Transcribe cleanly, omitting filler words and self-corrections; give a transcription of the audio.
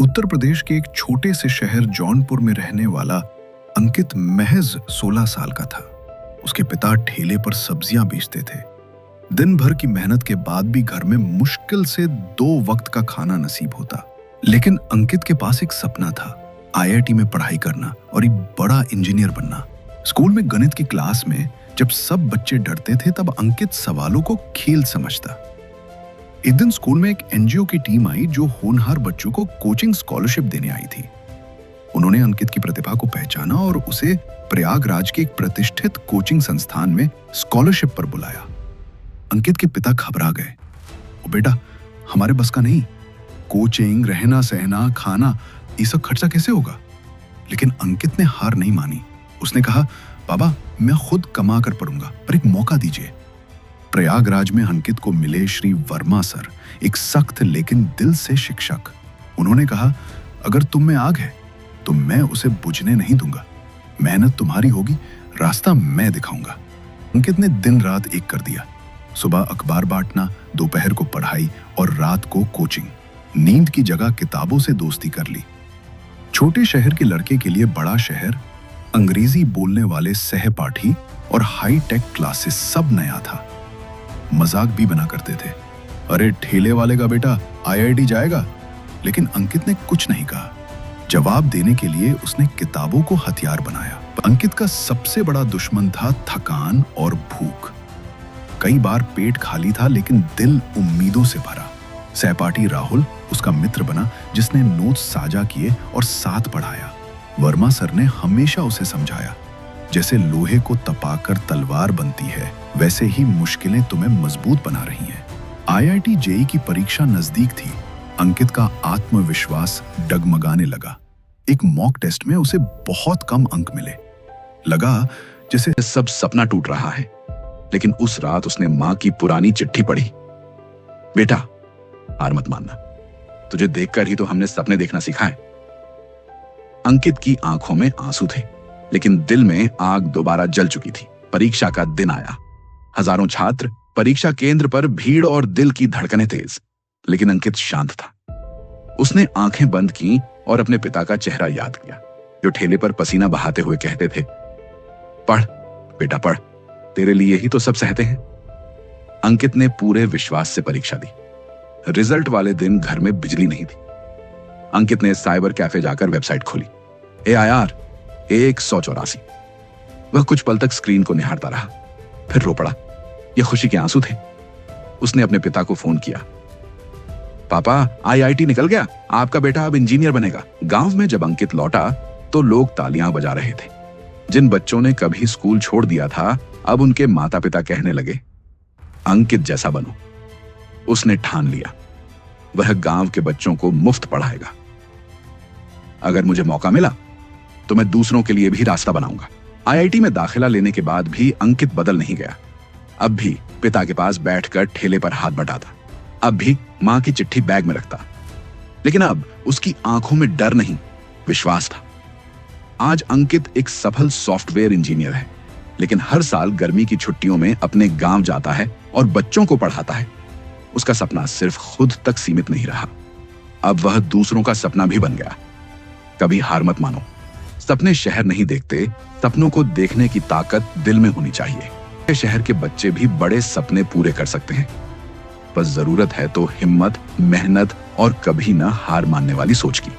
उत्तर प्रदेश के एक छोटे से शहर जौनपुर में रहने वाला अंकित महज 16 साल का था। उसके पिता ठेले पर सब्जियां बेचते थे। दिन भर की मेहनत के बाद भी घर में मुश्किल से 2 वक्त का खाना नसीब होता। लेकिन अंकित के पास एक सपना था, आईआईटी में पढ़ाई करना और एक बड़ा इंजीनियर बनना। स्कूल में गणित की क्लास में जब सब बच्चे डरते थे, तब अंकित सवालों को खेल समझता। एक दिन स्कूल में एक एनजीओ की टीम आई जो होनहार बच्चों को कोचिंग स्कॉलरशिप देने आई थी। उन्होंने अंकित की प्रतिभा को पहचाना और उसे प्रयागराज के एक प्रतिष्ठित कोचिंग संस्थान में स्कॉलरशिप पर बुलाया। अंकित के पिता घबरा गए। ओ बेटा, हमारे बस का नहीं, कोचिंग, रहना सहना, खाना, ये सब खर्चा कैसे होगा? लेकिन अंकित ने हार नहीं मानी। उसने कहा, बाबा, मैं खुद कमा कर पढ़ूंगा, पर एक मौका दीजिए। प्रयागराज में अंकित को मिले श्री वर्मा सर, एक सख्त लेकिन दिल से शिक्षक। उन्होंने कहा, अगर तुम में आग है तो मैं उसे बुझने नहीं दूंगा। मेहनत तुम्हारी होगी, रास्ता मैं दिखाऊंगा। अंकित ने दिन रात एक कर दिया। सुबह अखबार बांटना, दोपहर को पढ़ाई और रात को कोचिंग। नींद की जगह किताबों से दोस्ती कर ली। छोटे शहर के लड़के के लिए बड़ा शहर, अंग्रेजी बोलने वाले सहपाठी और हाई टेक क्लासेस सब नया था। मजाक भी बना करते थे, अरे ठेले वाले का बेटा आईआईटी जाएगा। लेकिन अंकित ने कुछ नहीं कहा। जवाब देने के लिए उसने किताबों को हथियार बनाया। अंकित का सबसे बड़ा दुश्मन था थकान और भूख। कई बार पेट खाली था, लेकिन दिल उम्मीदों से भरा। सहपाठी राहुल उसका मित्र बना, जिसने नोट्स साझा किए और साथ पढ़ाया। वर्मा सर ने हमेशा उसे समझाया, जैसे लोहे को तपाकर तलवार बनती है, वैसे ही मुश्किलें तुम्हें मजबूत बना रही हैं। आईआईटी जेईई की परीक्षा नजदीक थी। अंकित का आत्मविश्वास डगमगाने लगा। एक मॉक टेस्ट में उसे बहुत कम अंक मिले। लगा जैसे सब सपना टूट रहा है। लेकिन उस रात उसने मां की पुरानी चिट्ठी पढ़ी। बेटा, हार मत मानना, तुझे देखकर ही तो हमने सपने देखना सीखा है। अंकित की आंखों में आंसू थे, लेकिन दिल में आग दोबारा जल चुकी थी। परीक्षा का दिन आया। हजारों छात्र, परीक्षा केंद्र पर भीड़ और दिल की धड़कनें तेज। लेकिन अंकित शांत था। उसने आंखें बंद की और अपने पिता का चेहरा याद किया, जो ठेले पर पसीना बहाते हुए कहते थे, पढ़ बेटा पढ़, तेरे लिए ही तो सब सहते हैं। अंकित ने पूरे विश्वास से परीक्षा दी। रिजल्ट वाले दिन घर में बिजली नहीं थी। अंकित ने साइबर कैफे जाकर वेबसाइट खोली, AIR 184। वह कुछ पल तक स्क्रीन को निहारता रहा, फिर रो पड़ा। यह खुशी के आंसू थे। उसने अपने पिता को फोन किया, पापा, आईआईटी निकल गया, आपका बेटा अब इंजीनियर बनेगा। गांव में जब अंकित लौटा तो लोग तालियां बजा रहे थे। जिन बच्चों ने कभी स्कूल छोड़ दिया था, अब उनके माता पिता कहने लगे, अंकित जैसा बनो। उसने ठान लिया, वह गांव के बच्चों को मुफ्त पढ़ाएगा। अगर मुझे मौका मिला तो मैं दूसरों के लिए भी रास्ता बनाऊंगा। आईआईटी में दाखिला लेने के बाद भी अंकित बदल नहीं गया। अब भी पिता के पास बैठकर ठेले पर हाथ बटाता, अब भी मां की चिट्ठी बैग में रखता। लेकिन अब उसकी आंखों में डर नहीं, विश्वास था। आज अंकित एक सफल सॉफ्टवेयर इंजीनियर है, लेकिन हर साल गर्मी की छुट्टियों में अपने गांव जाता है और बच्चों को पढ़ाता है। उसका सपना सिर्फ खुद तक सीमित नहीं रहा, अब वह दूसरों का सपना भी बन गया। कभी हार मत मानो। सपने शहर नहीं देखते, सपनों को देखने की ताकत दिल में होनी चाहिए। शहर के बच्चे भी बड़े सपने पूरे कर सकते हैं। बस जरूरत है तो हिम्मत, मेहनत और कभी ना हार मानने वाली सोच की।